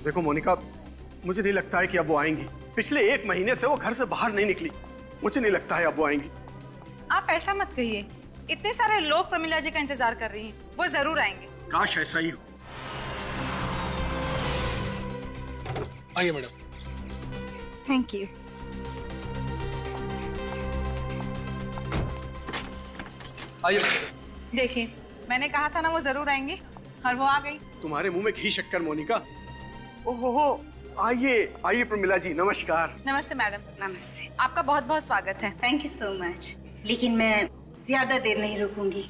देखो मोनिका, मुझे नहीं लगता है कि अब वो आएंगी। पिछले 1 महीने से वो घर से बाहर नहीं निकली। मुझे नहीं लगता है अब वो आएंगी। आप ऐसा मत कहिए, इतने सारे लोग प्रमिला जी का इंतजार कर रही हैं, वो जरूर आएंगे। काश ऐसा ही हो। आइए मैडम। Thank you. आइए। देखिए, मैंने कहा था ना वो जरूर आएंगे, और वो आ गई। तुम्हारे मुंह में घी शक्कर मोनिका। ओहो, आइए आइए प्रमिला जी, नमस्कार। नमस्ते मैडम। नमस्ते। आपका बहुत बहुत स्वागत है। Thank you so much. लेकिन मैं ज्यादा देर नहीं रुकूंगी।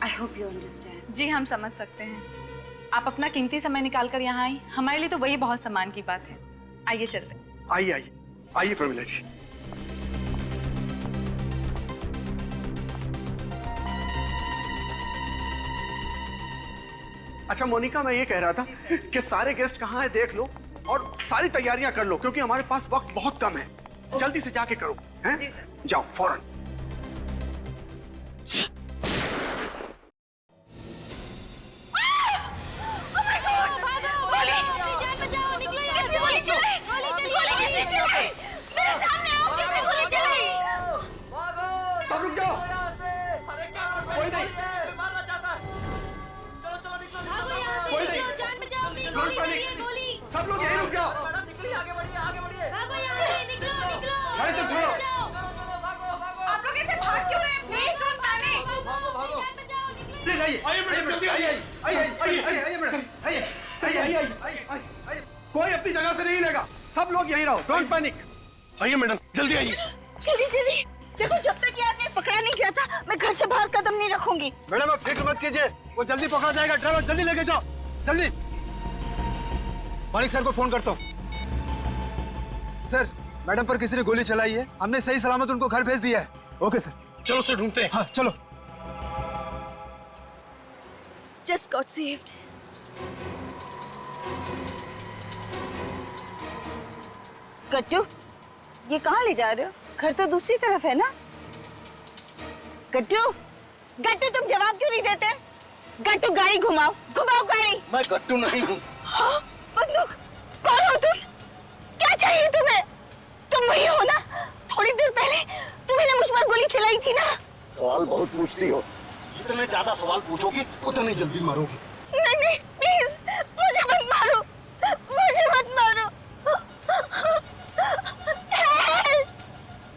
I hope you understand. जी हम समझ सकते हैं, आप अपना कीमती समय निकाल कर यहाँ आई, हमारे लिए तो वही बहुत सम्मान की बात है। आइए चलते। आइए आइए आइए प्रमिला जी। अच्छा मोनिका, मैं ये कह रहा था कि सारे गेस्ट कहाँ हैं देख लो और सारी तैयारियां कर लो, क्योंकि हमारे पास वक्त बहुत कम है। जल्दी से जाके करो, हैं? जी सर। जाओ फौरन। सब रुक जाओ। कोई नहीं, कोई नहीं। Don't panic। सब लोग यहीं रुक जाओ। भाई तुम छोड़ो। आप लोग ऐसे भाग क्यों रहे हैं? Please don't panic. प्लीज आइए आइए मैडम, जल्दी आइए आइए आइए आइए आइए मैडम, आइए आइए आइए आइए। कोई अपनी जगह से नहीं लेगा, सब लोग यहीं रहो। Don't panic. आइए मैडम, जल्दी आइए। जल्दी जल्दी। देखो, जब तक ये आदमी पकड़ा नहीं जाता मैं घर से बाहर कदम नहीं रखूंगी। मैडम आप फिक्र मत कीजिए, वो जल्दी पकड़ा जाएगा। ड्राइवर जल्दी लेके जाओ, जल्दी। मालिक सर को फोन करता हूँ। सर, मैडम पर किसी ने गोली चलाई है, हमने सही सलामत उनको घर भेज दिया है। Okay sir. चलो उसे ढूंढते हैं। हाँ चलो। Just got saved. गट्टू, ये कहाँ ले जा रहे हो? घर तो दूसरी तरफ है ना? गट्टू, गट्टू तुम जवाब क्यों नहीं देते? गट्टू गाड़ी घुमाओ, घुमाओ गाड़ी। मैं गट्टू नहीं हूँ। हाँ? बंदूक? कौन हो तुम? क्या चाहिए तुम्हें? तुम वही हो ना? थोड़ी देर पहले तुम्हें मुझ पर गोली चलाई थी ना? सवाल बहुत पूछती हो, जितने ज्यादा सवाल पूछोगी उतनी जल्दी मारोगी। नहीं नहीं, प्लीज मुझे मत मारो, मुझे मत मारो। हेल्प!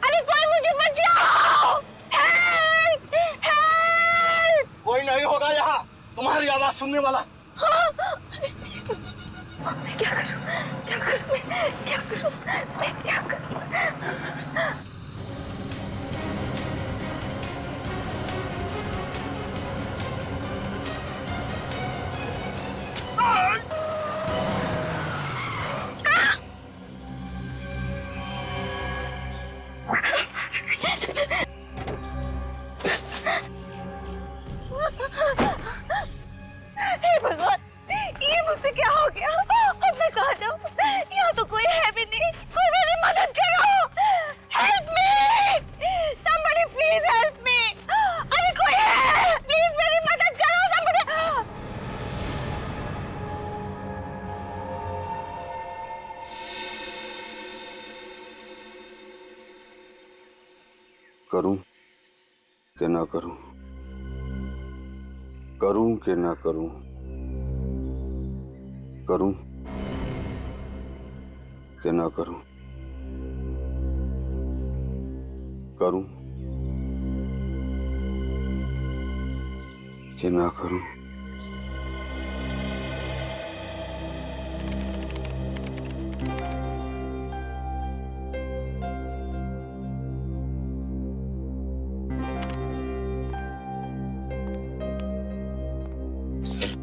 अरे कोई मुझे बचाओ! हेल्प! हेल्प! कोई नहीं होगा यहाँ तुम्हारी आवाज सुनने वाला। मैं क्या करूं? क्या करूं? क्या करूं? मैं क्या करूं? हे भगवान, ये मुझसे क्या हो गया? अब मैं कहाँ जाऊँ? यहाँ तो कोई है भी नहीं। कोई मेरी मदद करो! Help me! Somebody please help me! अरे कोई है? Please मेरी मदद करो, somebody! करूं कि ना करूं, करूं कि ना करूं, करूं कि ना करूं, करूं कि ना करूं। सर,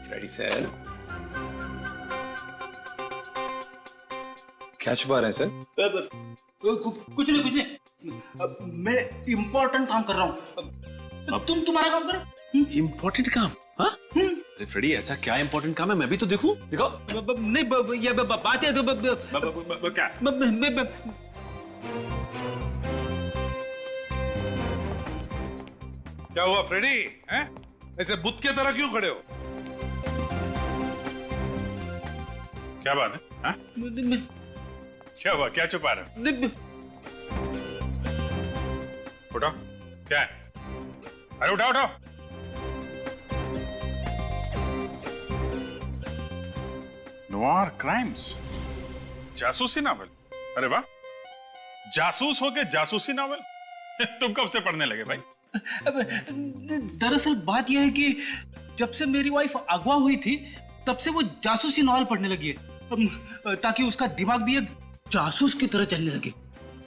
फ्रेडी सर, क्या छुपा रहे हैं सर? कुछ नहीं। मैं इम्पोर्टेंट काम कर रहा हूँ। तुम तुम्हारा काम करो। इम्पोर्टेंट काम? हाँ? अरे फ्रेडी, ऐसा क्या इम्पोर्टेंट काम है? मैं भी तो देखूं। दिखाओ। नहीं, ये बात है तो क्या? क्या हुआ फ्रेडी? हैं? ऐसे बुत के तरह क्यों खड़े हो? क्या बात है? हाँ? क्या हुआ? क्या छुपा रहे हो? उठाओ, क्या है? अरे उठाओ उठाओ। नोवार क्राइम्स, जासूसी नावल। अरे वाह, जासूस होके जासूसी नावल तुम कब से पढ़ने लगे भाई? दरअसल बात यह है कि जब से मेरी वाइफ अगवा हुई थी तब से वो जासूसी नॉवल पढ़ने लगी है, ताकि उसका दिमाग भी एक जासूस की तरह चलने लगे।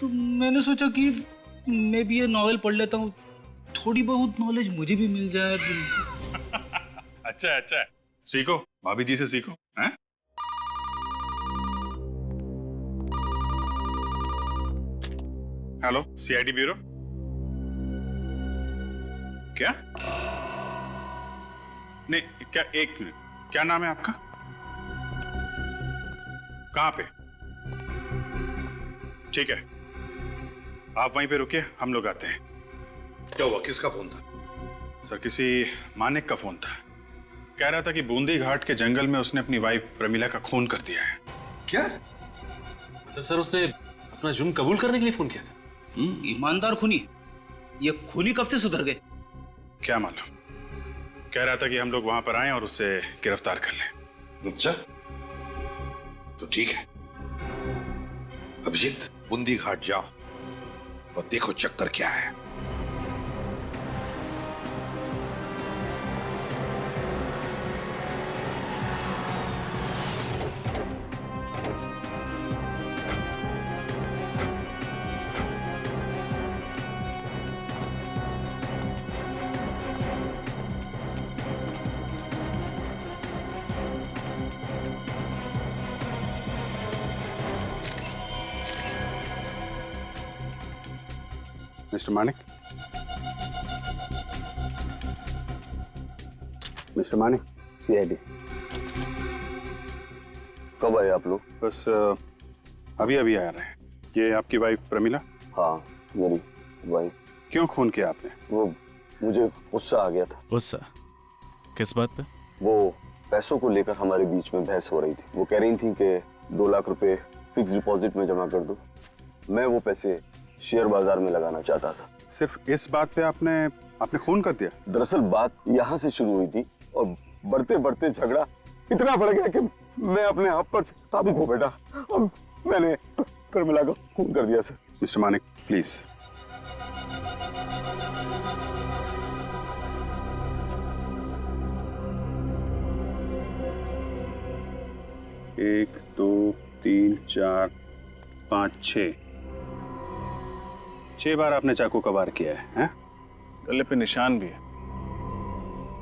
तो मैंने सोचा कि मैं भी ये नॉवल पढ़ लेता हूँ, थोड़ी बहुत नॉलेज मुझे भी मिल जाए। अच्छा अच्छा, सीखो, भाभी जी से सीखो। हैं? Hello, CID bureau. क्या? नहीं, क्या, एक मिनट, क्या नाम है आपका? कहां पे? ठीक है, आप वहीं पे रुकिए, हम लोग आते हैं। क्या हुआ? किसका फोन था? सर, किसी मानिक का फोन था। कह रहा था कि बूंदी घाट के जंगल में उसने अपनी वाइफ प्रमिला का खून कर दिया है। क्या? मतलब सर, उसने अपना जुर्म कबूल करने के लिए फोन किया था? ईमानदार खूनी। ये खूनी कब से सुधर गए? क्या मालूम, कह रहा था कि हम लोग वहां पर आए और उससे गिरफ्तार कर लें। अच्छा, तो ठीक है। अभिजीत, बूंदी घाट जाओ और देखो चक्कर क्या है। Mister Manik, mister Manik, CID. कब आए आप लोग? बस अभी अभी आ रहे हैं। ये आपकी वाइफ प्रमिला? हाँ, मेरी वाइफ। क्यों खून किया आपने? वो मुझे गुस्सा आ गया था। गुस्सा? किस बात पे? वो पैसों को लेकर हमारे बीच में बहस हो रही थी। वो कह रही थी कि 2 लाख रुपए फिक्स डिपॉजिट में जमा कर दो। मैं वो पैसे शेयर बाजार में लगाना चाहता था। सिर्फ इस बात पे आपने खून कर दिया? दरअसल बात यहाँ से शुरू हुई थी और बढ़ते बढ़ते झगड़ा इतना बढ़ गया कि मैं अपने आप पर काबू खो बैठा और मैंने प्रमिला को खून कर दिया सर। Mister Manik, please. एक, 2, 3, 4, 5, 6 बार आपने चाकू का वार किया है? गले पे निशान भी है।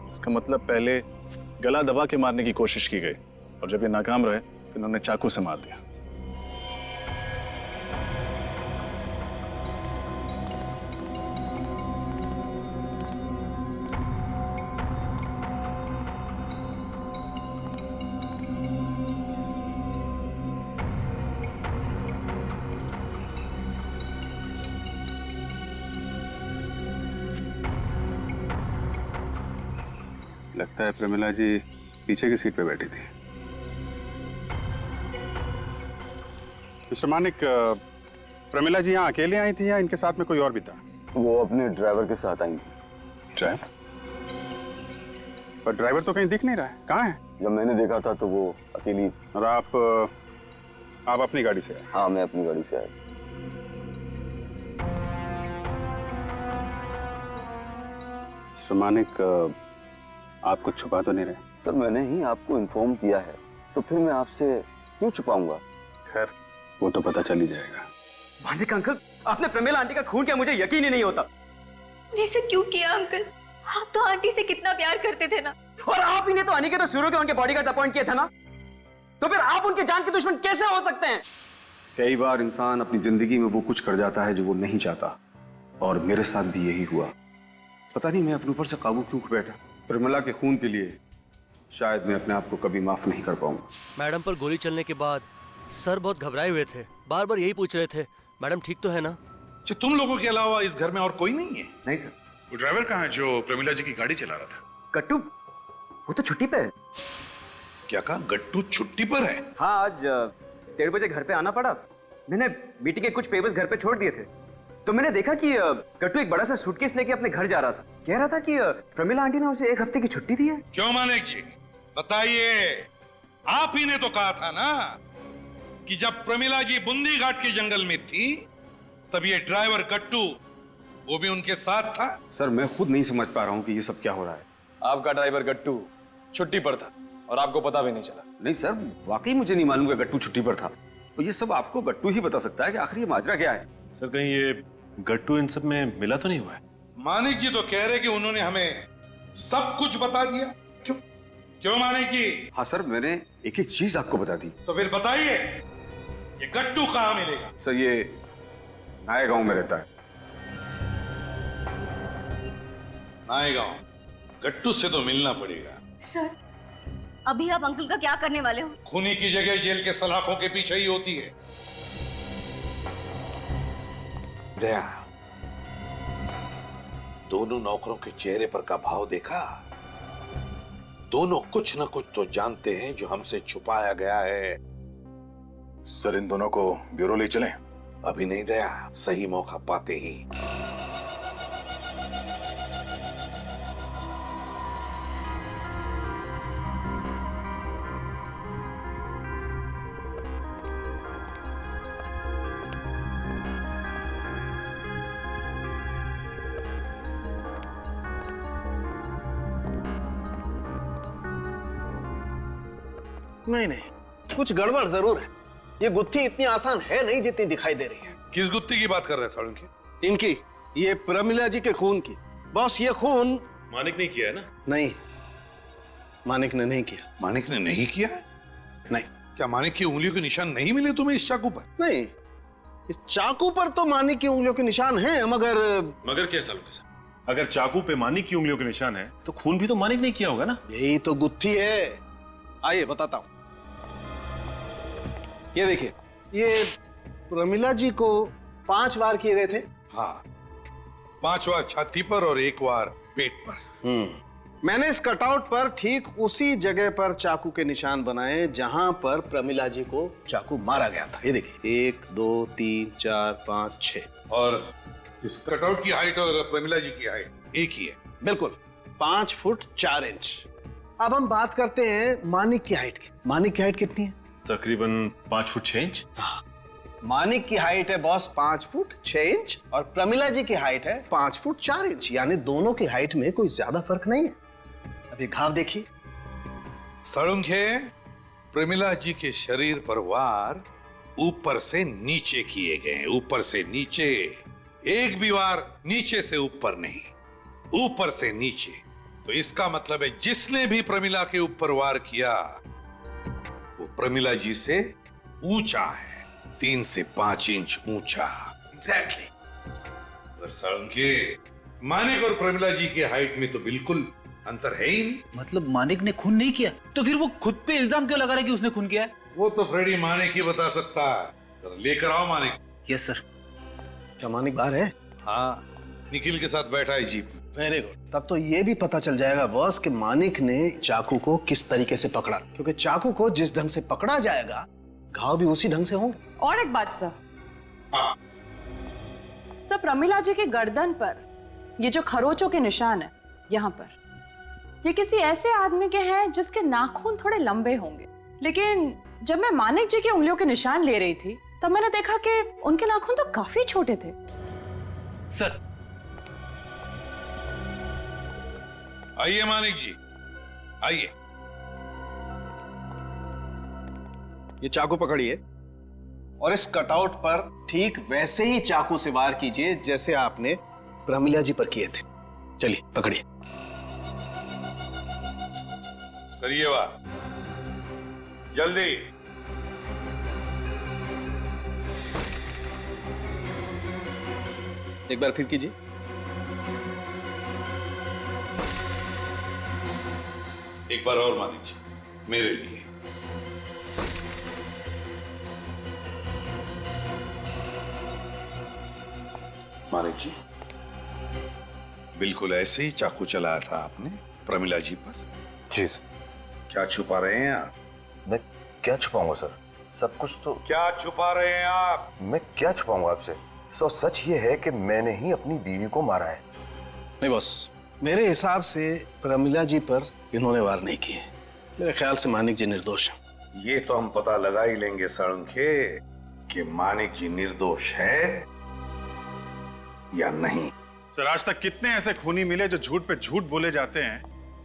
इसका मतलब पहले गला दबा के मारने की कोशिश की गई और जब ये नाकाम रहे तो इन्होंने चाकू से मार दिया। लगता है प्रमिला जी पीछे की सीट पे बैठी थी। मिस्टर मानिक, प्रमिला जी यहाँ अकेले आई थी या इनके साथ में कोई और भी था? वो अपने ड्राइवर के साथ आई थी। ड्राइवर? पर ड्राइवर तो कहीं दिख नहीं रहा है, कहाँ है? जब मैंने देखा था तो वो अकेली। और आप अपनी गाड़ी से आए? हाँ, मैं अपनी गाड़ी से आया। मिस्टर मानिक, आप कुछ छुपा तो नहीं रहे? सर, मैंने ही आपको इन्फॉर्म किया है तो फिर मैं आपसे क्यों छुपाऊंगा? खैर, वो तो पता चल ही जाएगा। मानिक अंकल, आपने प्रमिला आंटी का खून किया, मुझे यकीन ही नहीं होता। ऐसे क्यों किया अंकल? आप तो आंटी से कितना प्यार करते थे ना। और आप ही ने तो अनिकेत और शुरू के उनके बॉडीगार्ड अपॉइंट किया था ना, तो फिर आप उनके जान के दुश्मन कैसे हो सकते हैं? कई बार इंसान अपनी जिंदगी में वो कुछ कर जाता है जो वो नहीं चाहता, और मेरे साथ भी यही हुआ। पता नहीं मैं अपने ऊपर से काबू क्यों खो बैठा। प्रमिला के खून के लिए शायद मैं अपने आप को कभी माफ नहीं कर पाऊंगा। मैडम पर गोली चलने के बाद सर बहुत घबराए हुए थे, बार बार यही पूछ रहे थे मैडम ठीक तो है ना? अच्छा, तुम लोगों के अलावा इस घर में और कोई नहीं है? नहीं सर। वो ड्राइवर कहाँ है जो प्रमिला जी की गाड़ी चला रहा था? गट्टू वो तो छुट्टी पे है। क्या कहा? गट्टू छुट्टी पर है? हाँ, आज 1:30 बजे घर पे आना पड़ा। मैंने मीटिंग के कुछ पेपर्स घर पे छोड़ दिए थे, तो मैंने देखा कि गट्टू एक बड़ा सा सूटकेस लेके अपने घर जा रहा था। कह रहा था कि प्रमिला आंटी ने उसे 1 हफ्ते की छुट्टी दी है। क्यों मानिक जी, बताइए। आप ही ने तो कहा था ना कि जब प्रमिला जी बूंदी घाट के जंगल में थी तब ये ड्राइवर गट्टू वो भी उनके साथ था। सर मैं खुद नहीं समझ पा रहा हूँ कि ये सब क्या हो रहा है। आपका ड्राइवर गट्टू छुट्टी पर था और आपको पता भी नहीं चला। नहीं सर, वाकई मुझे नहीं मालूम कि गट्टू छुट्टी पर था। तो ये सब आपको गट्टू ही बता सकता है कि आखिर ये माजरा क्या है। सर कहीं ये गट्टू इन सब में मिला तो नहीं हुआ है? मानिक जी तो कह रहे कि उन्होंने हमें सब कुछ बता दिया। क्यों क्यों मानिक जी? हाँ सर, मैंने एक एक चीज आपको बता दी। तो फिर बताइए ये गट्टू कहाँ मिलेगा? सर ये नए गांव में रहता है। नए गांव? गट्टू से तो मिलना पड़ेगा। सर, अभी आप अंकल का क्या करने वाले हो? खूनी की जगह जेल के सलाखों के पीछे ही होती है। दया, दोनों नौकरों के चेहरे पर का भाव देखा? दोनों कुछ न कुछ तो जानते हैं जो हमसे छुपाया गया है। सर इन दोनों को ब्यूरो ले चलें? अभी नहीं दया, सही मौका पाते ही। नहीं नहीं, कुछ गड़बड़ जरूर है। ये गुत्थी इतनी आसान है नहीं जितनी दिखाई दे रही है। किस गुत्ती की बात कर रहे हैं सालुंकी? इनकी, ये प्रमिला जी के खून की। बॉस ये खून मानिक ने किया है ना? नहीं, मानिक ने नहीं किया। मानिक ने नहीं किया है? नहीं। क्या मानिक की उंगलियों के निशान नहीं मिले तुम्हें इस चाकू पर? नहीं, इस चाकू पर तो मानिक की उंगलियों के निशान हैं, मगर क्या सालुंकी साहब, अगर चाकू पे मानिक की उंगलियों के निशान है तो खून भी तो मानिक ने किया होगा ना? यही तो गुत्थी है। आइए बताता हूं। ये देखिए, ये प्रमिला जी को 5 वार किए गए थे। हाँ, 5 बार छाती पर और 1 बार पेट पर। मैंने इस कटआउट पर ठीक उसी जगह पर चाकू के निशान बनाए जहां पर प्रमिला जी को चाकू मारा गया था। ये देखिए, 1 2 3 4 5 6। और इस कटआउट की हाइट और प्रमिला जी की हाइट एक ही है। बिल्कुल, 5 फुट 4 इंच। अब हम बात करते हैं मानिक की हाइट की। मानिक की हाइट कितनी है? तकरीबन 5 फुट 6 इंच। मानिक की हाइट है बॉस 5 फुट 6 इंच और प्रमिला जी की हाइट है 5 फुट 4 इंच। यानी दोनों की हाइट में कोई ज्यादा फर्क नहीं है। अभी घाव देखिए। सालुंखे, प्रमिला जी के शरीर पर वार ऊपर से नीचे किए गए। ऊपर से नीचे, एक भी वार नीचे से ऊपर नहीं, ऊपर से नीचे। तो इसका मतलब है जिसने भी प्रमिला के ऊपर वार किया वो प्रमिला जी से ऊंचा है, 3 से 5 इंच ऊंचा। एग्जैक्टली। पर सालुंखे, मानिक और प्रमिला जी की हाइट में तो बिल्कुल अंतर है ही नहीं। मतलब मानिक ने खून नहीं किया, तो फिर वो खुद पे इल्जाम क्यों लगा रहा है कि उसने खून किया है? वो तो फ्रेडी मानिक ही बता सकता है। जरा लेकर आओ मानिक। Yes sir. क्या मानिक बाहर है? हाँ, निखिल के साथ बैठा है जीप में। Very good. तब तो ये भी पता चल जाएगा बॉस कि मानिक ने चाकू को किस तरीके से पकड़ा, क्योंकि चाकू को जिस ढंग से पकड़ा जाएगा घाव भी उसी ढंग से होंगे। और एक बात सर, सर प्रमिला जी के गर्दन पर ये जो खरोचों के निशान है यहाँ पर, ये किसी ऐसे आदमी के हैं जिसके नाखून थोड़े लंबे होंगे। लेकिन जब मैं मानिक जी की उंगलियों के निशान ले रही थी तब मैंने देखा कि उनके नाखून तो काफी छोटे थे। सर आइए मानिक जी, आइए। ये चाकू पकड़िए और इस कटआउट पर ठीक वैसे ही चाकू से वार कीजिए जैसे आपने प्रमिला जी पर किए थे। चलिए पकड़िए। करिए वार, जल्दी। एक बार फिर कीजिए। एक बार और मानिक जी, मेरे लिए। मानिक जी, बिल्कुल ऐसे ही चाकू चलाया था आपने प्रमिला जी पर? जी सर। क्या छुपा रहे हैं आप? मैं क्या छुपाऊंगा सर, सब कुछ तो। क्या छुपा रहे हैं आप? मैं क्या छुपाऊंगा आपसे सर, सच ये है कि मैंने ही अपनी बीवी को मारा है। नहीं बॉस, मेरे हिसाब से प्रमिला जी पर इन्होंने वार नहीं किए। मेरे ख्याल से मानिक जी निर्दोष हैं। ये तो हम पता लगा ही लेंगे साळुंखे कि मानिक जी निर्दोष है या नहीं। सर, आज तक कितने ऐसे खूनी मिले जो झूठ पे झूठ बोले जाते हैं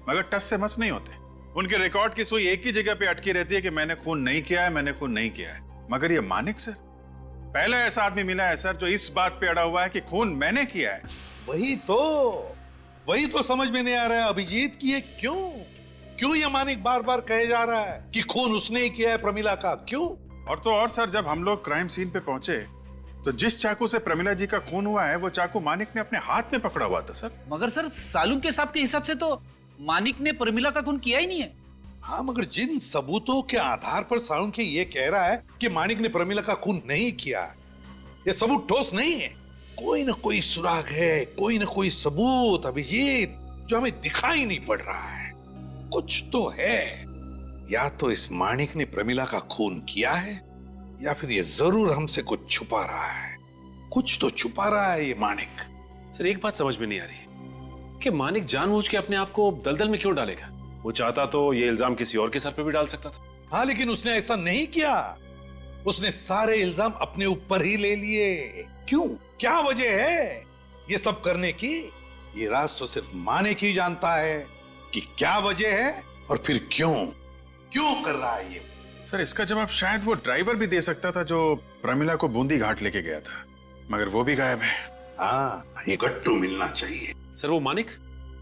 मगर टस से मस नहीं होते। उनके रिकॉर्ड की सुई एक ही जगह पे अटकी रहती है कि मैंने खून नहीं किया है, मैंने खून नहीं किया है। मगर ये मानिक सर, पहला ऐसा आदमी मिला है सर जो इस बात पे अड़ा हुआ है कि खून मैंने किया है। वही तो समझ में नहीं आ रहा है अभिजीत कि ये क्यों ये मानिक बार बार कहे जा रहा है कि खून उसने ही किया है प्रमिला का, क्यों? और तो और सर, जब हम लोग क्राइम सीन पे पहुंचे तो जिस चाकू से प्रमिला जी का खून हुआ है वो चाकू मानिक ने अपने हाथ में पकड़ा हुआ था सर। मगर सर, सालुंखे साहब के हिसाब से तो मानिक ने प्रमिला का खून किया ही नहीं है। हाँ, मगर जिन सबूतों के आधार पर साळुंखे ये कह रहा है कि मानिक ने प्रमिला का खून नहीं किया, ये सबूत ठोस नहीं है। कोई ना कोई सुराग है, कोई ना कोई सबूत अभिजीत, जो हमें दिखाई नहीं पड़ रहा है। कुछ तो है, या तो इस मानिक ने प्रमिला का खून किया है या फिर ये जरूर हमसे कुछ छुपा रहा है। कुछ तो छुपा रहा है ये मानिक। सर, एक बात समझ में नहीं आ रही कि मानिक जानबूझ के अपने आप को दलदल में क्यों डालेगा। वो चाहता तो ये इल्जाम किसी और के सर पे भी डाल सकता था। हाँ, लेकिन उसने ऐसा नहीं किया। उसने सारे इल्जाम अपने ऊपर ही ले लिए। क्यों? क्या वजह है ये सब करने की? ये राज तो सिर्फ मानिक ही जानता है कि क्या वजह है और फिर क्यों कर रहा है ये। सर, इसका जवाब शायद वो ड्राइवर भी दे सकता था जो प्रमिला को बूंदी घाट लेके गया था, मगर वो भी गायब है। हाँ, ये गट्टू मिलना चाहिए। सर, वो मानिक,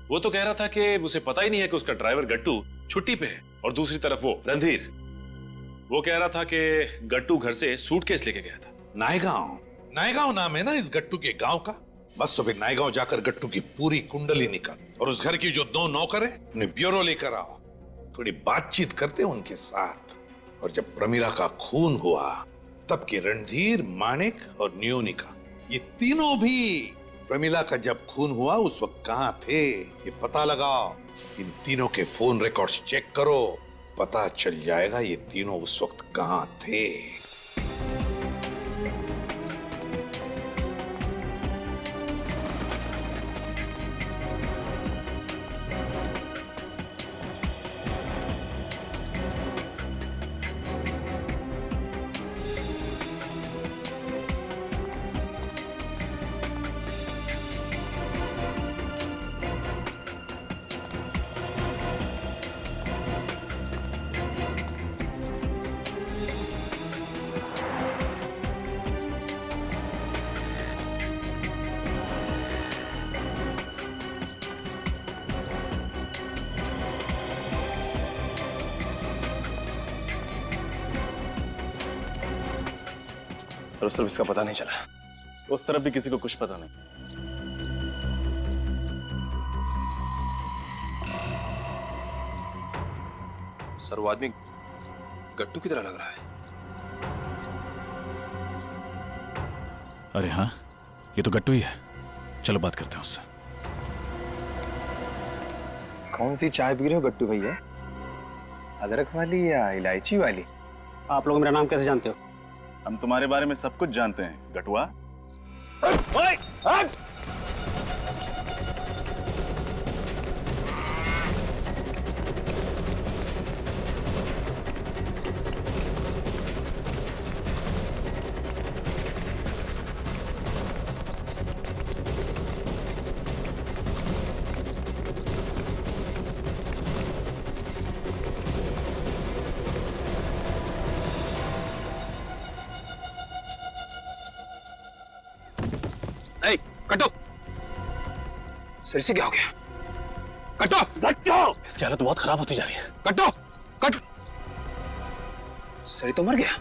वो तो कह रहा था कि उसे पता ही नहीं है कि उसका ड्राइवर गट्टू छुट्टी पे है। और दूसरी तरफ वो रणधीर, वो कह रहा था कि गट्टू घर से सूटकेस लेके गया था। नायगांव नाम है ना इस गट्टू के गांव का। बस तो फिर नायगांव जाकर गट्टू की पूरी कुंडली निकाल और उस घर की जो 2 नौकर है उन्हें ब्यूरो लेकर आओ। थोड़ी बातचीत करते हैं उनके साथ। और जब प्रमिला का खून हुआ तब के रणधीर, मानिक और न्योनिका, ये तीनों भी प्रमिला का जब खून हुआ उस वक्त कहां थे ये पता लगाओ। इन तीनों के फोन रिकॉर्ड्स चेक करो, पता चल जाएगा ये तीनों उस वक्त कहां थे। और उस तरफ इसका पता नहीं चला। उस तरफ भी किसी को कुछ पता नहीं। सर, वो आदमी गट्टू की तरह लग रहा है। अरे हाँ, ये तो गट्टू ही है। चलो बात करते हैं उससे। कौन सी चाय पी रहे हो गट्टू भैया? अदरक वाली या इलायची वाली? आप लोग मेरा नाम कैसे जानते हो? हम तुम्हारे बारे में सब कुछ जानते हैं गटुआ। कटो। सर, इसे क्या हो गया? कटो। इसकी हालत बहुत खराब होती जा रही है। कटो। सर, तो मर गया।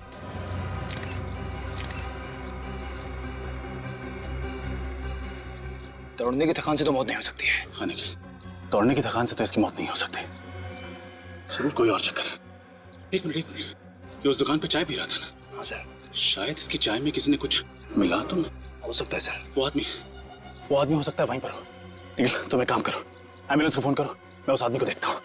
दौड़ने की थकान से तो मौत नहीं हो सकती है। हाँ, नहीं, दौड़ने की थकान से तो इसकी मौत नहीं हो सकती। जरूर कोई और चक्कर है। एक मिनट। ये उस दुकान पे चाय पी रहा था ना? हाँ सर। शायद इसकी चाय में किसी ने कुछ मिला तो ना? हो सकता है सर। वो आदमी वो आदमी हो सकता है वहीं पर हो। निखिल तुम एक काम करो, एम्बुलेंस को फोन करो, मैं उस आदमी को देखता हूँ।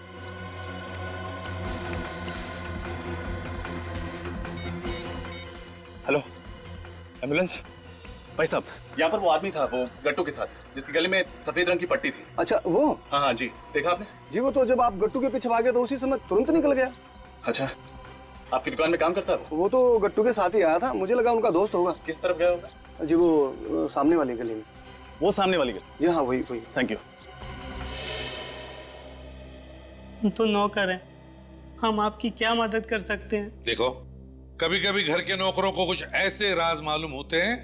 Hello ambulance. भाई साहब यहाँ पर वो आदमी था, वो गट्टू के साथ, जिसके गले में सफेद रंग की पट्टी थी। अच्छा वो? हाँ हाँ जी, देखा आपने? जी वो तो जब आप गट्टू के पीछे भागे तो उसी समय तुरंत निकल गया। अच्छा, आपकी दुकान में काम करता है वो तो गट्टू के साथ ही आया था, मुझे लगा उनका दोस्त होगा। किस तरफ गया होगा? जी वो सामने वाली गली में। वो सामने वाली गली? जी हाँ वही वही। Thank you. हम तो नौकर हैं, हम आपकी क्या मदद कर सकते हैं? देखो, कभी कभी घर के नौकरों को कुछ ऐसे राज मालूम होते हैं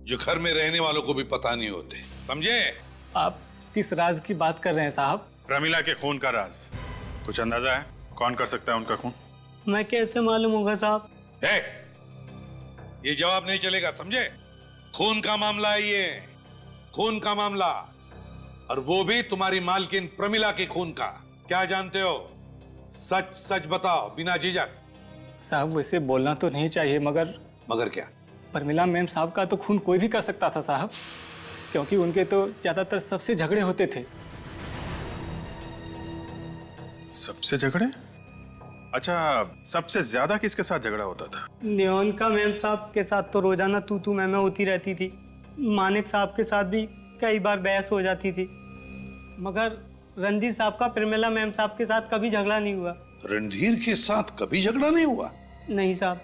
जो घर में रहने वालों को भी पता नहीं होते, समझे? आप किस राज की बात कर रहे हैं साहब? प्रमिला के खून का राज कुछ अंदाजा है? कौन कर सकता है उनका खून? मैं कैसे मालूम होगा साहब? ये जवाब नहीं चलेगा, समझे? खून का मामला है ये, खून का मामला, और वो भी तुम्हारी मालकिन प्रमिला के खून का। क्या जानते हो? सच सच बताओ बिना झिझक। साहब वैसे बोलना तो नहीं चाहिए, मगर क्या? प्रमिला मैम साहब का तो खून कोई भी कर सकता था साहब, क्योंकि उनके तो ज्यादातर सबसे झगड़े होते थे। सबसे झगड़े? अच्छा, सबसे ज्यादा किसके साथ झगड़ा होता था? नियोनका मैम साहब के साथ तो रोजाना तू मैं होती रहती थी। मानिक साहब के साथ भी कई बार बहस हो जाती थी, मगर रणधीर साहब का प्रमिला मैम साहब के साथ कभी झगड़ा नहीं हुआ। रणधीर के साथ कभी झगड़ा नहीं हुआ? नहीं साहब।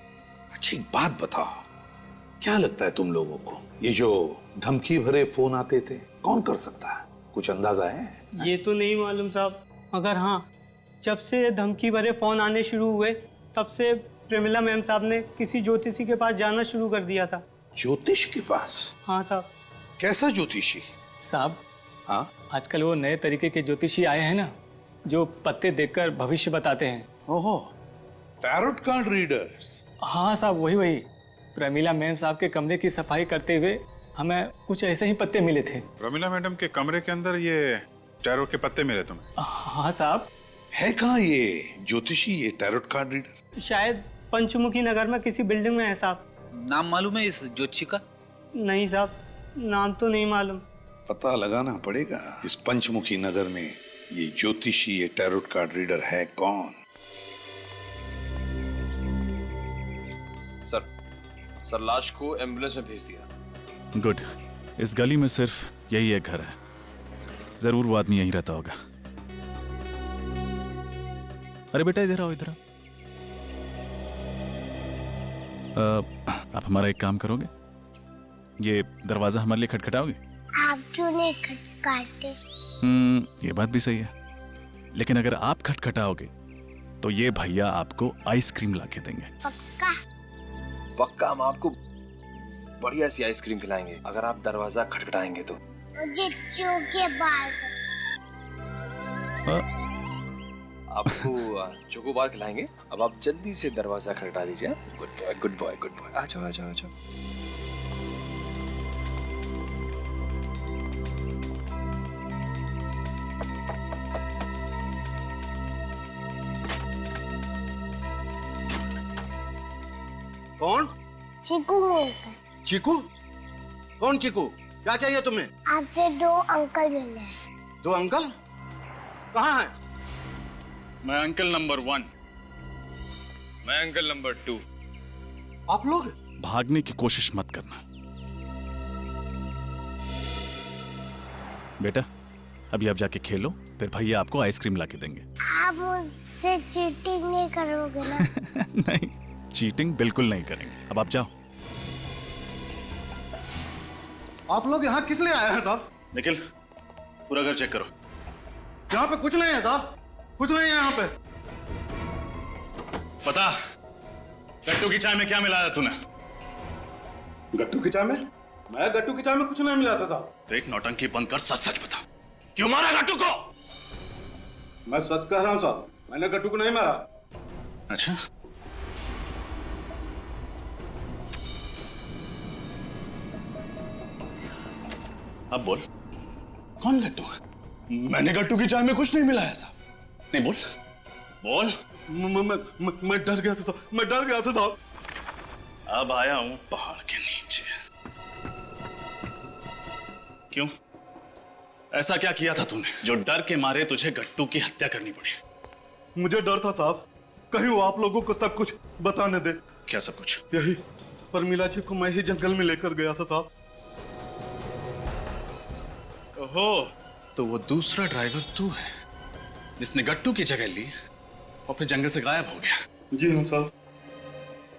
अच्छा एक बात बताओ, क्या लगता है तुम लोगों को, ये जो धमकी भरे फोन आते थे कौन कर सकता है? कुछ अंदाजा है? ये तो नहीं मालूम साहब, मगर हाँ, जब से धमकी भरे फोन आने शुरू हुए तब से प्रमिला मैम साहब ने किसी ज्योतिषी के पास जाना शुरू कर दिया था। ज्योतिष के पास? हाँ साहब। कैसा ज्योतिषी? साहब हाँ, आजकल वो नए तरीके के ज्योतिषी आए हैं ना, जो पत्ते देखकर भविष्य बताते हैं। ओहो, टैरोट कार्ड रीडर्स? हाँ साहब वही। प्रमिला मैम साहब के कमरे की सफाई करते हुए हमें कुछ ऐसे ही पत्ते मिले थे। प्रमिला मैडम के कमरे के अंदर ये टैरो के पत्ते मिले तुम्हें? हाँ साहब। है कहाँ ये ज्योतिषी, ये टैरोट कार्ड रीडर? शायद पंचमुखी नगर में किसी बिल्डिंग में है साहब। नाम मालूम है इस ज्योतिषी का? नहीं साहब, नाम तो नहीं मालूम। पता लगाना पड़ेगा इस पंचमुखी नगर में ये ज्योतिषी, ये टैरोट कार्ड रीडर है कौन? सर लाश को एम्बुलेंस में भेज दिया। गुड। इस गली में सिर्फ यही एक घर है, जरूर वो आदमी यहीं रहता होगा। अरे बेटा इधर आओ, इधर आओ। आप हमारा एक काम करोगे? ये दरवाजा हमारे लिए खटखटाओगे? आप क्यों नहीं खटखटाते? ये बात भी सही है, लेकिन अगर आप खटखटाओगे तो ये भैया आपको आइसक्रीम ला के देंगे। पक्का? पक्का, हम आपको बढ़िया सी आइसक्रीम खिलाएंगे अगर आप दरवाजा खटखटाएंगे तो। मुझे चूके बार आपको चोको बार खिलाएंगे। अब आप जल्दी से दरवाजा खटखटा दीजिए। Good boy good boy good boy. आ जाओ आ जाओ आ जाओ। कौन? चीकू बोलकर। चीकू? कौन चीकू? क्या चाहिए तुम्हें? आपसे 2 अंकल मिले हैं। 2 अंकल? कहाँ हैं? मैं अंकल नंबर 1। मैं अंकल नंबर 2। आप लोग? भागने की कोशिश मत करना बेटा, अभी आप जाके खेलो, फिर भैया आपको आइसक्रीम ला के देंगे। आप मुझसे चीटिंग नहीं करोगे ना? नहीं, चीटिंग बिल्कुल नहीं करेंगे। अब आप जाओ। आप लोग यहाँ किस लिए आए हैं साहब? निखिल, पूरा घर चेक करो। यहाँ पे कुछ नहीं है साहब, कुछ नहीं है यहाँ पे। पता गट्टू की चाय में क्या मिलाया तूने? गट्टू की चाय में? मैं गट्टू की चाय में कुछ नहीं मिलाता था। देख, नौटंकी बंद कर, सच सच बता, क्यों मारा गट्टू को? मैं सच कह रहा हूँ साहब, मैंने गट्टू को नहीं मारा। अच्छा, अब बोल, कौन गट्टू? मैंने गट्टू की चाय में कुछ नहीं मिलाया साहब। नहीं, बोल बोल। मैं डर गया था, मैं डर गया था साहब। अब आया हूं पहाड़ के नीचे। क्यों? ऐसा क्या किया था तूने जो डर के मारे तुझे गट्टू की हत्या करनी पड़ी? मुझे डर था साहब, कहीं वो आप लोगों को सब कुछ बताने दे। क्या सब कुछ? यही परमिला जी को मैं ही जंगल में लेकर गया था साहब। ओहो, तो वो दूसरा ड्राइवर तू है जिसने गट्टू की जगह ली और फिर जंगल से गायब हो गया। जी हाँ साहब।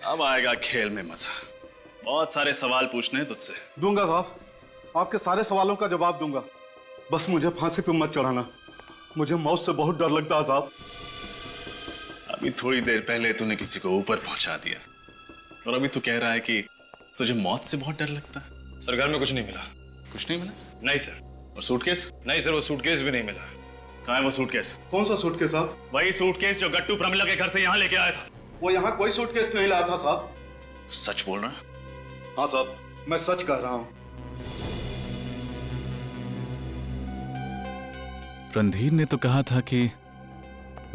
अब आएगा खेल में मजा। बहुत सारे सवाल पूछने हैं तुझसे। दूंगा साहब, आपके सारे सवालों का जवाब दूंगा, बस मुझे फांसी पे मत चढ़ाना। मुझे मौत से बहुत डर लगता है साहब। अभी थोड़ी देर पहले तूने किसी को ऊपर पहुंचा दिया और अभी तू कह रहा है कि तुझे मौत से बहुत डर लगता है। सर घर में कुछ नहीं मिला। कुछ नहीं मिला? नहीं सर। और सूटकेस? नहीं सर, वो सूटकेस भी नहीं मिला। कहाँ है वो सूटकेस? कौन सा सूटकेस साहब? वही सूटकेस जो गट्टू प्रमिला के घर से यहाँ लेके आया था। वो यहाँ कोई सूटकेस नहीं लाया था साहब। सच बोल रहा है? हाँ साहब, मैं सच कह रहा हूँ। रणधीर ने तो कहा था कि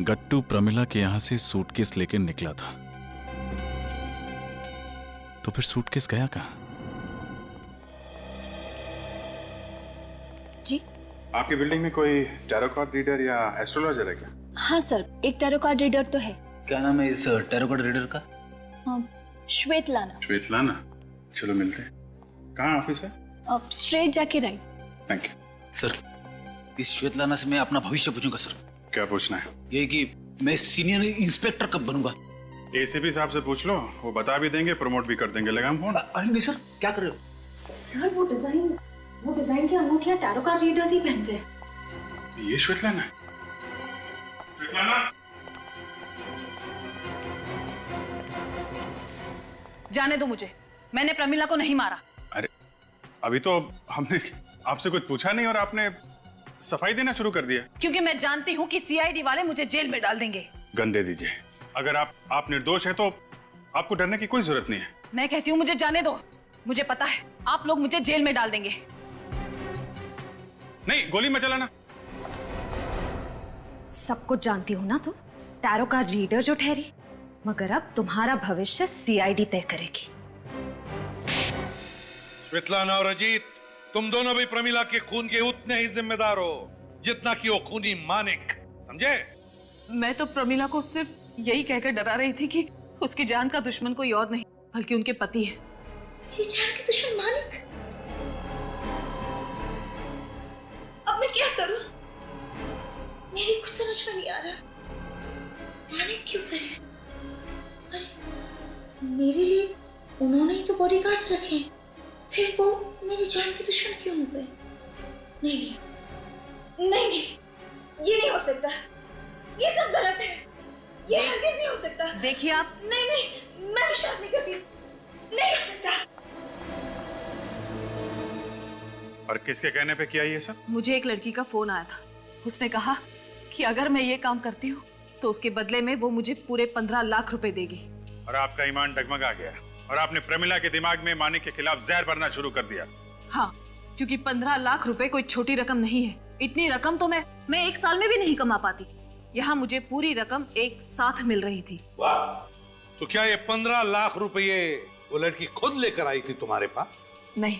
गट्टू प्रमिला के यहां से सूटकेस लेकर निकला था, तो फिर सूटकेस गया कहां? जी, आपकी बिल्डिंग में कोई टैरो कार्ड रीडर या एस्ट्रोलॉजर है क्या? हाँ सर, एक टैरो कार्ड रीडर तो है। क्या नाम है इस टैरो कार्ड रीडर का? श्वेतलाना। श्वेतलाना? चलो मिलते हैं। कहाँ ऑफिस है? स्ट्रेट जाके राइट। Thank you. सर, इस श्वेतलाना से मैं अपना भविष्य पूछूंगा सर। क्या पूछना है? ये कि मैं सीनियर इंस्पेक्टर कब बनूंगा? एसीपी साहब से पूछ लो, वो बता भी देंगे, प्रमोट भी कर देंगे। लगाम फोन। अरे नहीं सर, क्या कर रहे हो? सर वो डिजाइन की अंगूठियां टैरो कार्ड रीडर्स ही पहनते हैं। ये श्वेतलाना है? श्वेतलाना? जाने दो मुझे, मैंने प्रमिला को नहीं मारा। अरे अभी तो हमने आपसे कुछ पूछा नहीं और आपने सफाई देना शुरू कर दिया। क्योंकि मैं जानती हूँ कि सीआईडी वाले मुझे जेल में डाल देंगे। गन दे दीजिए। अगर आप निर्दोष हैं तो आपको डरने की कोई जरूरत नहीं है। मैं कहती हूँ मुझे जाने दो, मुझे पता है आप लोग मुझे जेल में डाल देंगे। नहीं, गोली मत चलाना। सब कुछ जानती हूँ ना तुम, टैरो कार्ड रीडर जो ठहरी, मगर अब तुम्हारा भविष्य सीआईडी तय करेगी। श्वेतलाना और अजीत, तुम दोनों भी प्रमिला के खून के उतने ही जिम्मेदार हो जितना कि वो खूनी मानिक, समझे? मैं तो प्रमिला को सिर्फ यही कहकर डरा रही थी कि उसकी जान का दुश्मन कोई और नहीं बल्कि उनके पति है। मेरी जान के दुश्मन मानिक? अब मैं क्या करूं? मेरी कुछ समझ में नहीं आ रहा। मानिक क्यों करे? अरे मेरे लिए उन्होंने ही तो बॉडीगार्ड्स रखे हैं, फिर वो मेरी जान के दुश्मन क्यों हो गए? नहीं, ये नहीं हो सकता। ये सब गलत है। ये हरगिज नहीं हो सकता। देखिए आप। नहीं, मैं विश्वास नहीं करती। नहीं हो सकता। और किसके कहने पे किया ये सब? मुझे एक लड़की का फोन आया था, उसने कहा कि अगर मैं ये काम करती हूँ तो उसके बदले में वो मुझे पूरे 15 लाख रुपए देगी। और आपका ईमान डगमगा गया और आपने प्रमिला के दिमाग में मानिक के खिलाफ जहर भरना शुरू कर दिया। हाँ, क्योंकि 15 लाख रुपए कोई छोटी रकम नहीं है। इतनी रकम तो मैं एक साल में भी नहीं कमा पाती। यहाँ मुझे पूरी रकम एक साथ मिल रही थी। वाह! तो क्या ये 15 लाख रुपये वो लड़की खुद लेकर आई थी तुम्हारे पास? नहीं,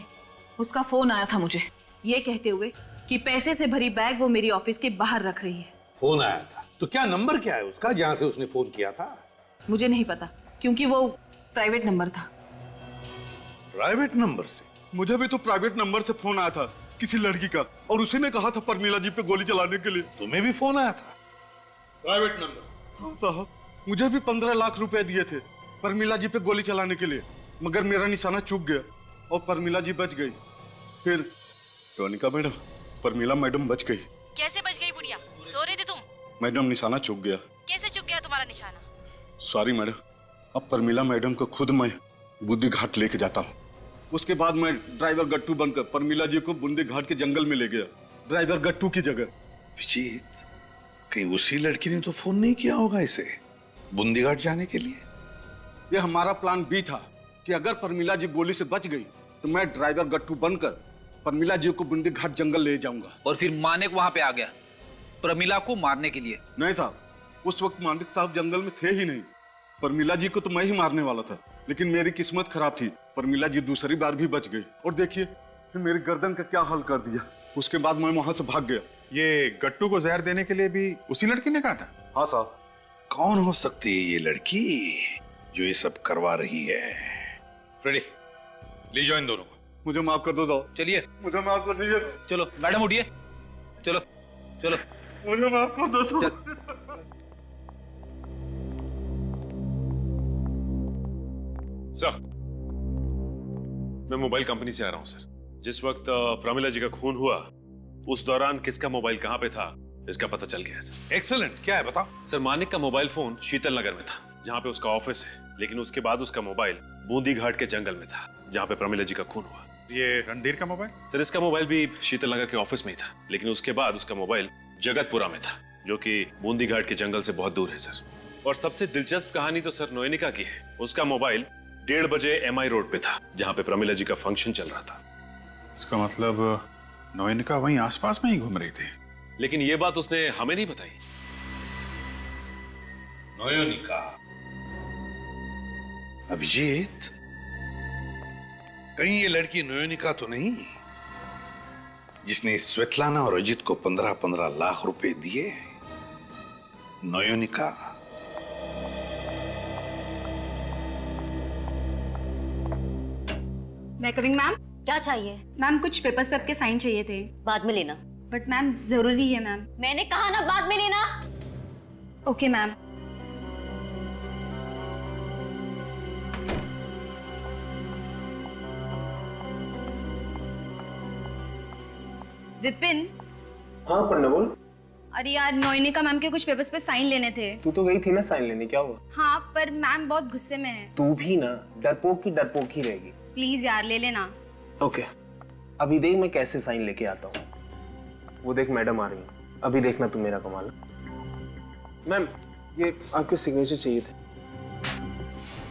उसका फोन आया था मुझे ये कहते हुए कि पैसे से भरी बैग वो मेरी ऑफिस के बाहर रख रही है। फोन आया था? तो क्या नंबर क्या है उसका जहां से उसने फोन किया था? मुझे नहीं पता, क्योंकि वो प्राइवेट नंबर था। प्राइवेट नंबर से? मुझे भी तो प्राइवेट नंबर से फोन आया था किसी लड़की का, और उसी ने कहा था परमिला जी पे गोली चलाने के लिए। तुम्हें भी फोन आया था प्राइवेट नंबर? हाँ साहब, मुझे भी 15 लाख रुपए दिए थे परमिला जी पे गोली चलाने के लिए, मगर मेरा निशाना चूक गया और परमिला जी बच गई। फिर टोनिका मैडम, परमिला मैडम बच गई। कैसे बच गई बुढ़िया? सो रही थी तुम? मैडम निशाना चूक गया। कैसे चुक गया तुम्हारा निशाना? सॉरी मैडम, अब परमिला मैडम को खुद मैं बुद्धि घाट लेके जाता हूँ। उसके बाद मैं ड्राइवर गट्टू बनकर परमिला जी को बुंदी घाट के जंगल में ले गया, ड्राइवर गट्टू की जगह। विजीत, कहीं उसी लड़की ने तो फोन नहीं किया होगा इसे बुंदी घाट जाने के लिए? यह हमारा प्लान बी था कि अगर परमिला जी गोली से बच गई तो मैं ड्राइवर गट्टू बनकर परमिला जी को बुंदी घाट जंगल ले जाऊंगा। और फिर मानिक वहां पे आ गया प्रमिला को मारने के लिए? नहीं साहब, उस वक्त मानिक साहब जंगल में थे ही नहीं। परमिला जी को तो मैं ही मारने वाला था, लेकिन मेरी किस्मत खराब थी, परमिला जी दूसरी बार भी बच गई। और देखिए मेरी गर्दन का क्या हाल कर दिया। उसके बाद मैं वहां से भाग गया। ये गट्टू को जहर देने के लिए भी उसी लड़की ने कहा था? हाँ साहब। कौन हो सकती है ये लड़की जो ये सब करवा रही है? फ्रेडी, ले जाओ इन दोनों को। मुझे माफ कर दो साहब। चलिए, मुझे माफ कर दीजिए। चलो मैडम उठिए, चलो चलो। मुझे माफ कर दो साहब। सर, मैं मोबाइल कंपनी से आ रहा हूं सर। जिस वक्त प्रमिला जी का खून हुआ उस दौरान किसका मोबाइल कहां पे था इसका पता चल गया है सर। एक्सीलेंट, क्या है बताओ। सर, मानिक का मोबाइल फोन शीतल नगर में था जहां पे उसका ऑफिस है, लेकिन उसके बाद उसका मोबाइल बूंदी घाट के जंगल में था जहां पे प्रमिला जी का खून हुआ। ये रणधीर का मोबाइल? सर, इसका मोबाइल भी शीतल नगर के ऑफिस में ही था, लेकिन उसके बाद उसका मोबाइल जगतपुरा में था जो कि बूंदी घाट के जंगल से बहुत दूर है सर। और सबसे दिलचस्प कहानी तो सर नोएनिका की है। उसका मोबाइल 1:30 बजे MI रोड पे था जहां पे प्रमिला जी का फंक्शन चल रहा था। इसका मतलब नोएनिका वहीं आसपास में ही घूम रही थी। लेकिन ये बात उसने हमें नहीं बताई। नोयोनिका, अभिजीत, कहीं ये लड़की नोयोनिका तो नहीं जिसने स्वेतलाना और अजित को 15-15 लाख रुपए दिए? नोयोनिका? मैं कमिंग मैम। क्या चाहिए? मैम कुछ पेपर्स पे आपके साइन चाहिए थे। बाद में लेना। बट मैम जरूरी है मैम। मैंने कहा ना बाद में लेना। Okay ma'am. विपिन। हाँ पन्ना बोल। अरे यार, नोएनिका मैम के कुछ पेपर्स पे साइन लेने थे। तू तो गई थी ना साइन लेने, क्या हुआ? हाँ, पर मैम बहुत गुस्से में है। तू भी ना डरपोक की रहेगी। प्लीज यार ले लेना। ओके, अभी देख मैं कैसे साइन लेके आता हूँ। वो देख मैडम आ रही है, अभी देखना तू मेरा कमाल। मैम ये आपके सिग्नेचर चाहिए थे।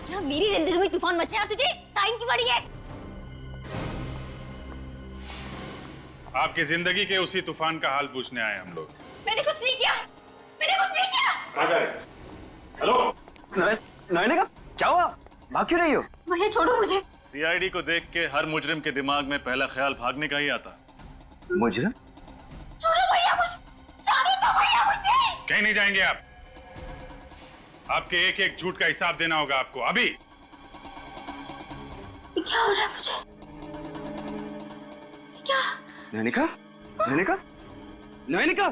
क्या मेरी जिंदगी में तूफान मचा यार? तुझे साइन की बड़ी है? आपकी जिंदगी के उसी तूफान का हाल पूछने आए हम लोग। मैंने कुछ नहीं किया, मैंने कुछ नहीं किया। हेलो नोएनिका, क्या हुआ? भाग क्यों रही हो? भैया छोड़ो मुझे। CID को देख के हर मुजरिम के दिमाग में पहला ख्याल भागने का ही आता। मुजरिम? छोड़ो भैया मुझे, जाने दो भैया मुझे। कहीं नहीं जाएंगे आप। आपके एक एक झूठ का हिसाब देना होगा आपको अभी। क्या हो रहा है मुझे? क्या? नोएनिका, नोएनिका, नोएनिका,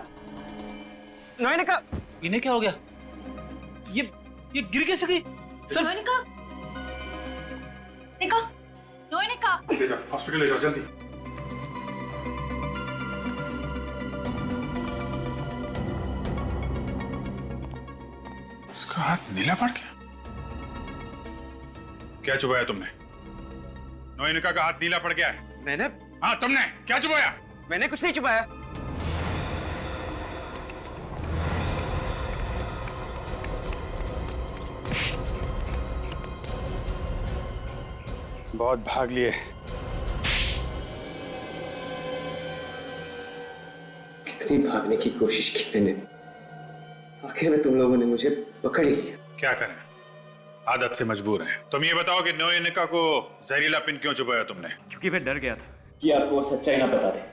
नोएनिका, इन्हें क्या हो गया? ये गिर कैसे गई? सर नोएनिका, निका, नोएनिका। हॉस्पिटल ले जाओ जल्दी। इसका हाथ नीला पड़ गया। क्या चुबाया तुमने? नोएनिका का हाथ नीला पड़ गया है। मैंने? हाँ तुमने क्या चुबाया? मैंने कुछ नहीं चुबाया। बहुत भाग लिए। कितनी भागने की कोशिश की मैंने, आखिर में तुम लोगों ने मुझे पकड़ ही लिया। क्या करें, आदत से मजबूर हैं। तुम ये बताओ कि नोएनिका को जहरीला पिन क्यों चुबाया तुमने? क्योंकि मैं डर गया था कि आपको वो सच्चाई ना बता दे।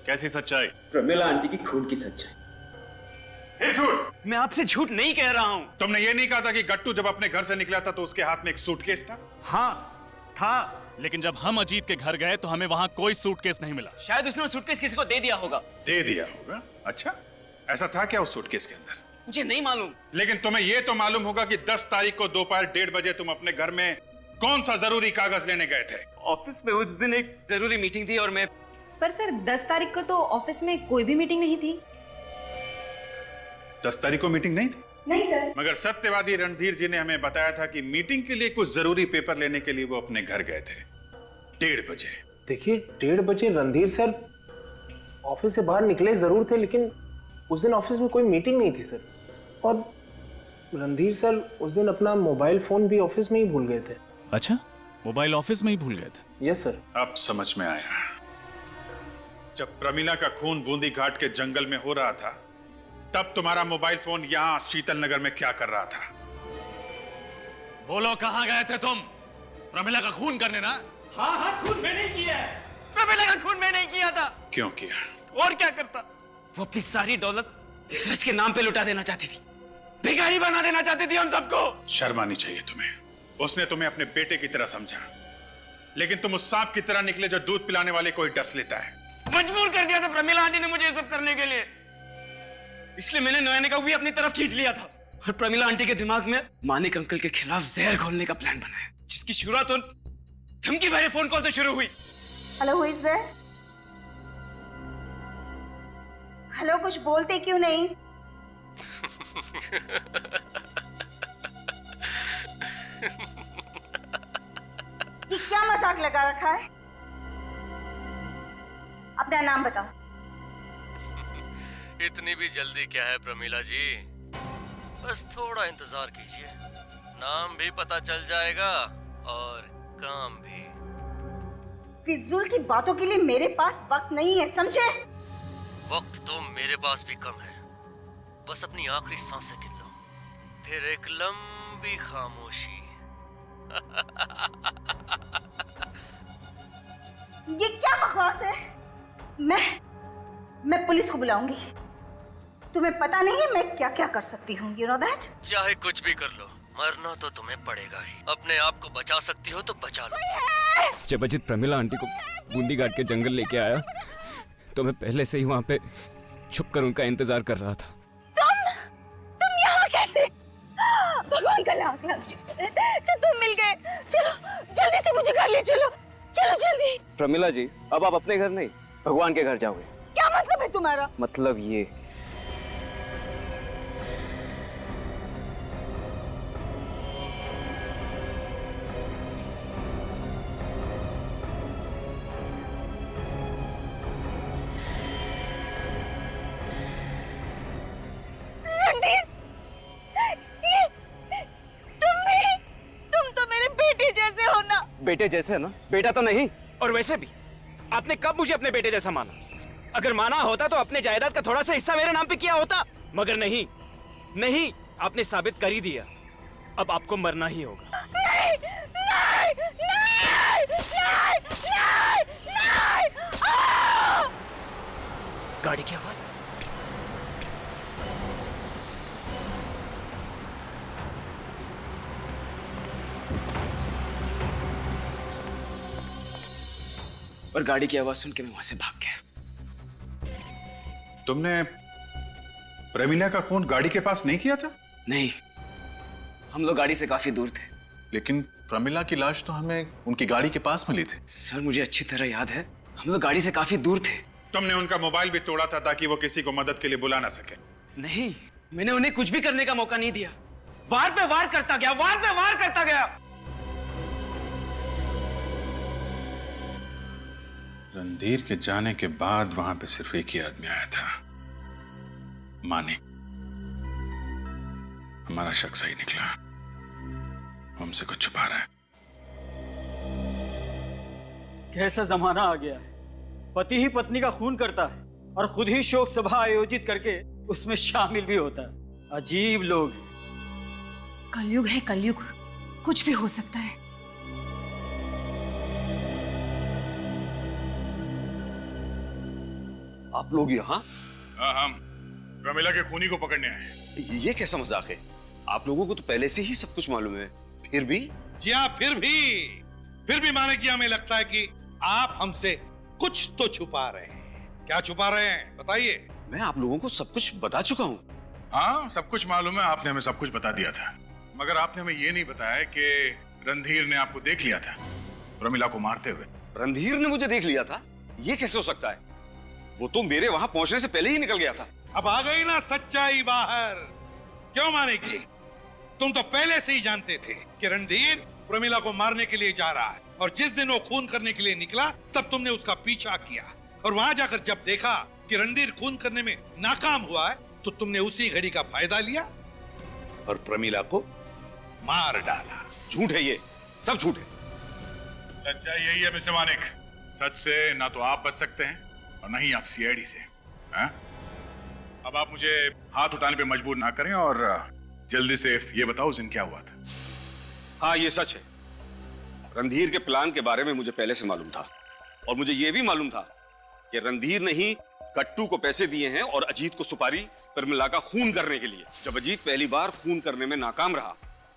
कैसी सच्चाई? प्रमिला आंटी की खून की सच्चाई। झूठ! मैं आपसे झूठ नहीं कह रहा हूं। तुमने ये नहीं कहा था कि गट्टू जब अपने घर से निकला था तो उसके हाथ में एक सूटकेस था? हाँ था, लेकिन जब हम अजीत के घर गए तो हमें वहां कोई सूटकेस नहीं मिला। शायद उसने वो सूटकेस किसी को दे दिया होगा। दे दिया होगा? अच्छा, ऐसा था क्या उस सूटकेस के अंदर? मुझे नहीं मालूम। लेकिन तुम्हें यह तो मालूम होगा कि 10 तारीख को दोपहर 1:30 बजे तुम अपने घर में कौन सा जरूरी कागज लेने गए थे? ऑफिस में उस दिन एक जरूरी मीटिंग थी और मैं। पर सर 10 तारीख को तो ऑफिस में कोई भी मीटिंग नहीं थी। 10 तारीख को मीटिंग नहीं थी? नहीं सर। मगर सत्यवादी रणधीर जी ने हमें बताया था कि मीटिंग के लिए कुछ जरूरी पेपर लेने के लिए वो अपने घर गए थे 1:30 बजे। देखिए 1:30 बजे रणधीर सर ऑफिस से बाहर निकले जरूर थे, लेकिन उस दिन ऑफिस में कोई मीटिंग नहीं थी सर। और रणधीर सर उस दिन अपना मोबाइल फोन भी ऑफिस में ही भूल गए थे। अच्छा, मोबाइल ऑफिस में ही भूल गए थे? Yes sir. अब समझ में आया। जब प्रमिला का खून बूंदी घाट के जंगल में हो रहा था तब तुम्हारा मोबाइल फोन यहां शीतल नगर में क्या कर रहा था? बोलो, कहां गए थे तुम? प्रमिला का खून करने ना? हाँ हाँ, खून मैंने किया है। प्रमिला का खून मैंने किया था। क्यों किया? और क्या करता? वो अपनी सारी दौलत ट्रस्ट के नाम पे लुटा देना चाहती थी, भिखारी बना देना चाहती थी हम सबको। शर्म आनी चाहिए तुम्हें। उसने तुम्हें अपने बेटे की तरह समझा, लेकिन तुम उस सांप की तरह निकले जो दूध पिलाने वाले को ही डस लेता है। मजबूर कर दिया था प्रमिला आंटी ने मुझे ये सब करने के लिए, इसलिए मैंने नयना को भी अपनी तरफ खींच लिया था। और प्रमिला आंटी के दिमाग में मानिक अंकल के खिलाफ जहर घोलने का प्लान बनाया, जिसकी शुरुआत उन धमकी भरे फोन कॉल से शुरू हुई। Hello, who is there? Hello, कुछ बोलते क्यों नहीं? ये क्या मजाक लगा रखा है? अपना नाम बताओ। इतनी भी जल्दी क्या है प्रमिला जी, बस थोड़ा इंतजार कीजिए, नाम भी पता चल जाएगा और काम भी। फिजूल की बातों के लिए मेरे पास वक्त नहीं है, समझे? वक्त तो मेरे पास भी कम है, बस अपनी आखिरी सांसें गिन लो, फिर एक लंबी खामोशी। ये क्या बकवास है? मैं पुलिस को बुलाऊंगी। तुम्हें पता नहीं है मैं क्या क्या कर सकती हूँ, you know that? चाहे कुछ भी कर लो, मरना तो तुम्हें पड़ेगा ही। अपने आप को बचा सकती हो तो बचा लो। जब अजित प्रमिला आंटी को बूंदी घाट के जंगल लेके आया तो मैं पहले से ही वहां पे छुप कर उनका इंतजार कर रहा था। तुम यहाँ कैसे? भगवान का लाख जो तुम मिल गए। चलो जल्दी से मुझे घर ले चलो, चलो जल्दी। प्रमिला जी, अब आप अपने घर नहीं भगवान के घर जाओगे। क्या मतलब है तुम्हारा? मतलब ये, बेटे जैसे ना? बेटा तो नहीं। और वैसे भी आपने कब मुझे अपने बेटे जैसा माना? अगर माना होता तो अपने जायदाद का थोड़ा सा हिस्सा मेरे नाम पे किया होता, मगर नहीं, नहीं, आपने साबित कर ही दिया। अब आपको मरना ही होगा। नहीं, नहीं, नहीं, नहीं, नहीं, नहीं। गाड़ी की आवाज। और गाड़ी की आवाज सुन के मैं वहां से भाग गया। तुमने प्रमिला का खून गाड़ी के पास नहीं किया था? नहीं, हम लोग गाड़ी से काफी दूर थे। लेकिन प्रमिला की लाश तो हमें उनकी गाड़ी के पास मिली थी। सर, मुझे अच्छी तरह याद है, हम लोग गाड़ी से काफी दूर थे। तुमने उनका मोबाइल भी तोड़ा था ताकि वो किसी को मदद के लिए बुला ना सके। नहीं, मैंने उन्हें कुछ भी करने का मौका नहीं दिया। वार पे वार करता गया, वार पे वार करता गया। रणधीर के जाने के बाद वहां पे सिर्फ एक ही आदमी आया था, मानिक। हमारा शक सही निकला, हमसे कुछ छुपा रहा है। कैसा जमाना आ गया है, पति ही पत्नी का खून करता है और खुद ही शोक सभा आयोजित करके उसमें शामिल भी होता है। अजीब लोग हैं। कलयुग है कलयुग, कुछ भी हो सकता है। आप लोग यहाँ? हम प्रमिला के खूनी को पकड़ने आए। ये कैसा मजाक है? आप लोगों को तो पहले से ही सब कुछ मालूम है, फिर भी? जी हाँ, फिर भी माने कि हमें लगता है कि आप हमसे कुछ तो छुपा रहे हैं। क्या छुपा रहे हैं बताइए? मैं आप लोगों को सब कुछ बता चुका हूँ। हाँ, सब कुछ मालूम है, आपने हमें सब कुछ बता दिया था, मगर आपने हमें ये नहीं बताया कि रणधीर ने आपको देख लिया था प्रमिला को मारते हुए। रणधीर ने मुझे देख लिया था? ये कैसे हो सकता है? वो तो मेरे वहां पहुंचने से पहले ही निकल गया था। अब आ गई ना सच्चाई बाहर। क्यों मानिक जी, तुम तो पहले से ही जानते थे कि रणधीर प्रमिला को मारने के लिए जा रहा है, और जिस दिन वो खून करने के लिए निकला तब तुमने उसका पीछा किया, और वहां जाकर जब देखा कि रणधीर खून करने में नाकाम हुआ है तो तुमने उसी घड़ी का फायदा लिया और प्रमिला को मार डाला। झूठ है ये, सब झूठ है। सच्चाई यही है मिस्टर मानिक, सच से ना तो आप बच सकते हैं और नहीं आप सीआईडी से। हाँ? अब आप मुझे हाथ उठाने पे मजबूर ना करें और जल्दी से ये बताओ उस दिन क्या हुआ था। हाँ, ये सच है। रणधीर के प्लान के बारे में मुझे पहले से मालूम था, और मुझे यह भी मालूम था कि रणधीर ने ही गट्टू को पैसे दिए हैं और अजीत को सुपारी प्रमिला का खून करने के लिए। जब अजीत पहली बार खून करने में नाकाम रहा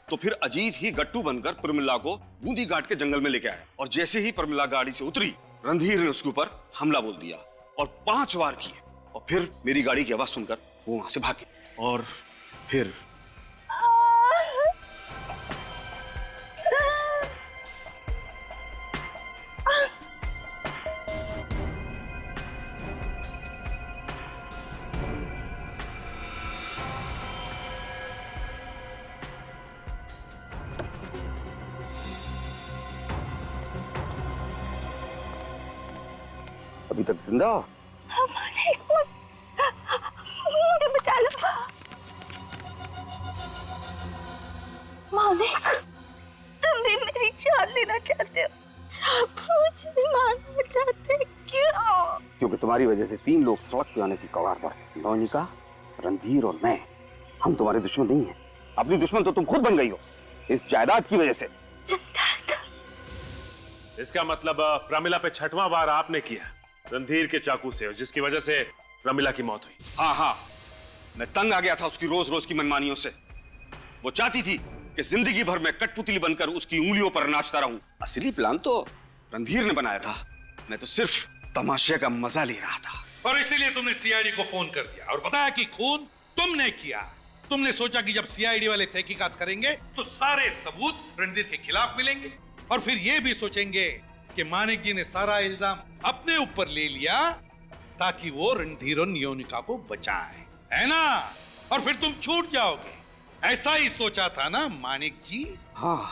तो फिर अजीत ही गट्टू बनकर प्रमिला को बूंदी घाट के जंगल में लेके आया, और जैसे ही प्रमिला गाड़ी से उतरी रणधीर ने उसके ऊपर हमला बोल दिया और 5 वार किए, और फिर मेरी गाड़ी की आवाज सुनकर वो वहां से भागे। और फिर अभी तक जिंदा? मुझे बचा लो मालिक, तुम भी मेरी जान लेना चाहते हो, सब कुछ मारना चाहते हो, क्यों? क्योंकि तुम्हारी वजह से 3 लोग सड़क पे आने की कगार पर। नौनिका, रणधीर और मैं, हम तुम्हारे दुश्मन नहीं हैं। अपनी दुश्मन तो तुम खुद बन गई हो इस जायदाद की वजह से। इसका मतलब प्रमिला पे 6वां वार आपने किया रणधीर के चाकू से, जिसकी वजह से प्रमिला की मौत हुई। हाँ हाँ, मैं तंग आ गया था उसकी रोज रोज की मनमानियों से। वो चाहती थी कि जिंदगी भर में कठपुतली बनकर उसकी उंगलियों पर नाचता रहूं। असली प्लान तो रणधीर ने बनाया था, मैं तो सिर्फ तमाशे का मजा ले रहा था। और इसीलिए तुमने सीआईडी को फोन कर दिया और बताया कि खून तुमने किया। तुमने सोचा कि जब सीआईडी वाले तहकीकात करेंगे तो सारे सबूत रणधीर के खिलाफ मिलेंगे, और फिर ये भी सोचेंगे कि मानिक जी ने सारा इल्जाम अपने ऊपर ले लिया ताकि वो रणधीर और नियोनिका को बचाए, है ना? और फिर तुम छूट जाओगे। ऐसा ही सोचा था ना मानिक जी? हाँ,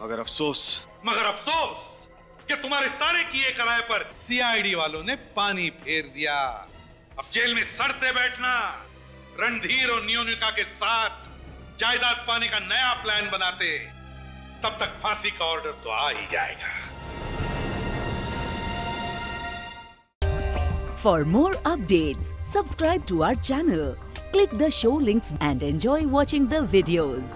मगर अफसोस कि तुम्हारे सारे किए कराए पर सीआईडी वालों ने पानी फेर दिया। अब जेल में सड़ते बैठना, रणधीर और नियोनिका के साथ जायदाद पाने का नया प्लान बनाते, तब तक फांसी का ऑर्डर तो आ ही जाएगा। For more updates, subscribe to our channel, click the show links and enjoy watching the videos.